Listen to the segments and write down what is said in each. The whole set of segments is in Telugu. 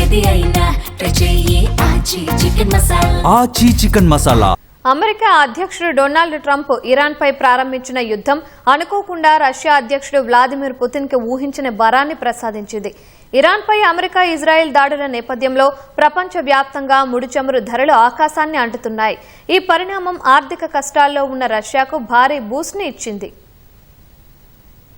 ఏది అయినా ట్రై చెయ్యి ఆచి చికెన్ మసాలా. అమెరికా అధ్యక్షుడు డొనాల్డ్ ట్రంప్ ఇరాన్ పై ప్రారంభించిన యుద్ధం అనుకోకుండా రష్యా అధ్యక్షుడు వ్లాదిమిర్ పుతిన్ కి ఊహించిన వరాన్ని ప్రసాదించింది. ఇరాన్ పై అమెరికా ఇజ్రాయెల్ దాడుల నేపథ్యంలో ప్రపంచ వ్యాప్తంగా ముడి చమురు ధరలు ఆకాశాన్ని అంటుతున్నాయి. ఈ పరిణామం ఆర్థిక కష్టాల్లో ఉన్న రష్యాకు భారీ బూస్ట్ ని ఇచ్చింది.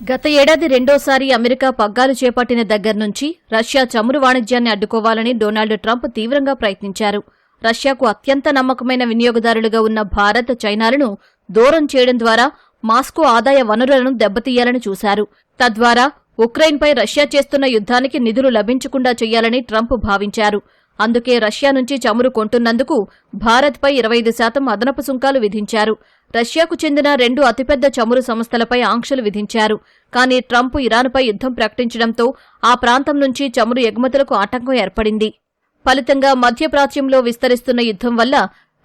గత ఏడాది రెండోసారి అమెరికా పగ్గాలు చేపట్టిన దగ్గర నుంచి రష్యా చమురు వాణిజ్యాన్ని అడ్డుకోవాలని డొనాల్డ్ ట్రంప్ తీవ్రంగా ప్రయత్నించారు. రష్యాకు అత్యంత నమ్మకమైన వినియోగదారులుగా ఉన్న భారత్, చైనాలను దూరం చేయడం ద్వారా మాస్కో ఆదాయ వనరులను దెబ్బతీయాలని చూశారు. తద్వారా ఉక్రెయిన్పై రష్యా చేస్తున్న యుద్ధానికి నిధులు లభించకుండా చేయాలని ట్రంప్ భావించారు. అందుకే రష్యా నుంచి చమురు కొంటున్నందుకు భారత్పై 25% అదనపు సుంకాలు విధించారు. రష్యాకు చెందిన 2 అతిపెద్ద చమురు సంస్థలపై ఆంక్షలు విధించారు. కానీ ట్రంప్ ఇరాన్పై యుద్ధం ప్రకటించడంతో ఆ ప్రాంతం నుంచి చమురు ఎగుమతులకు ఆటంకం ఏర్పడింది. ఫలితంగా మధ్యప్రాచ్యంలో విస్తరిస్తున్న యుద్ధం వల్ల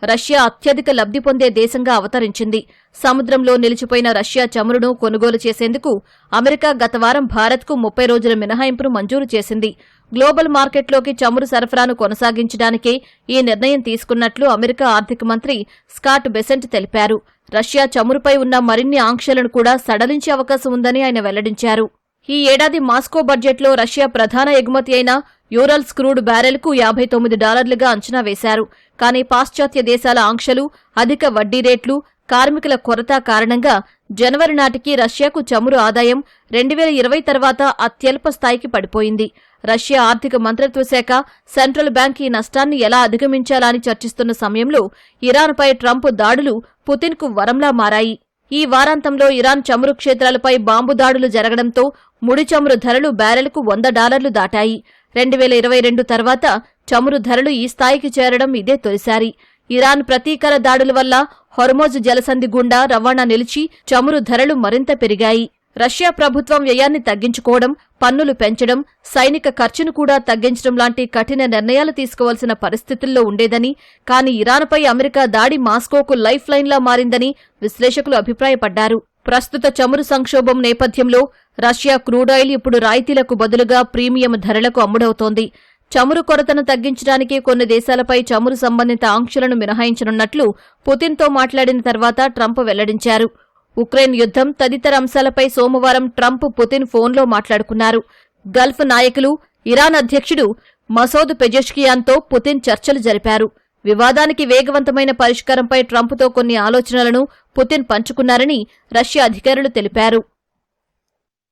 రష్యా అత్యధిక లబ్ధి పొందే దేశంగా అవతరించింది. సముద్రంలో నిలిచిపోయిన రష్యా చమురును కొనుగోలు చేసేందుకు అమెరికా గత వారం భారత్కు 30 రోజుల మినహాయింపును మంజూరు చేసింది. గ్లోబల్ మార్కెట్లోకి చమురు సరఫరాను కొనసాగించడానికే ఈ నిర్ణయం తీసుకున్నట్లు అమెరికా ఆర్థిక మంత్రి స్కాట్ బెసెంట్ తెలిపారు. రష్యా చమురుపై ఉన్న మరిన్ని ఆంక్షలను కూడా సడలించే అవకాశం ఉందని ఆయన వెల్లడించారు. ఈ ఏడాది మాస్కో బడ్జెట్లో రష్యా ప్రధాన ఎగుమతి అయిన యూరల్స్ క్రూడ్ బ్యారెల్కు $59గా అంచనా వేశారు. కానీ పాశ్చాత్య దేశాల ఆంక్షలు, అధిక వడ్డీ రేట్లు, కార్మికుల కొరత కారణంగా జనవరి నాటికి రష్యాకు చమురు ఆదాయం 2020 తర్వాత అత్యల్ప స్థాయికి పడిపోయింది. రష్యా ఆర్థిక మంత్రిత్వ శాఖ, సెంట్రల్ బ్యాంక్ ఈ నష్టాన్ని ఎలా అధిగమించాలా అని చర్చిస్తున్న సమయంలో ఇరాన్పై ట్రంప్ దాడులు పుతిన్కు వరంలా మారాయి. ఈ వారాంతంలో ఇరాన్ చమురు క్షేత్రాలపై బాంబు దాడులు జరగడంతో ముడి చమురు ధరలు బ్యారెల్కు $100 దాటాయి. 2022 తర్వాత చమురు ధరలు ఈ స్థాయికి చేరడం ఇదే తొలిసారి. ఇరాన్ ప్రతీకార దాడుల వల్ల హొర్మోజ్ జలసంధి గుండా రవాణా నిలిచి చమురు ధరలు మరింత పెరిగాయి. రష్యా ప్రభుత్వం వ్యయాన్ని తగ్గించుకోవడం, పన్నులు పెంచడం, సైనిక ఖర్చును కూడా తగ్గించడం లాంటి కఠిన నిర్ణయాలు తీసుకోవాల్సిన పరిస్థితుల్లో ఉండేదని, కానీ ఇరాన్పై అమెరికా దాడి మాస్కోకు లైఫ్ లైన్లా మారిందని విశ్లేషకులు అభిప్రాయపడ్డారు. ప్రస్తుత చమురు సంక్షోభం నేపథ్యంలో రష్యా క్రూడాయిల్ ఇప్పుడు రాయితీలకు బదులుగా ప్రీమియం ధరలకు అమ్ముడవుతోంది. చమురు కొరతను తగ్గించడానికి కొన్ని దేశాలపై చమురు సంబంధిత ఆంక్షలను మినహాయించనున్నట్లు పుతిన్తో మాట్లాడిన తర్వాత ట్రంప్ వెల్లడించారు. ఉక్రెయిన్ యుద్ధం తదితర అంశాలపై సోమవారం ట్రంప్, పుతిన్ ఫోన్లో మాట్లాడుకున్నారు. గల్ఫ్ నాయకులు, ఇరాన్ అధ్యక్షుడు మసౌద్ పెజెష్కియాన్తో పుతిన్ చర్చలు జరిపారు. వివాదానికి వేగవంతమైన పరిష్కారంపై ట్రంప్తో కొన్ని ఆలోచనలను పుతిన్ పంచుకున్నారని రష్యా అధికారులు తెలిపారు.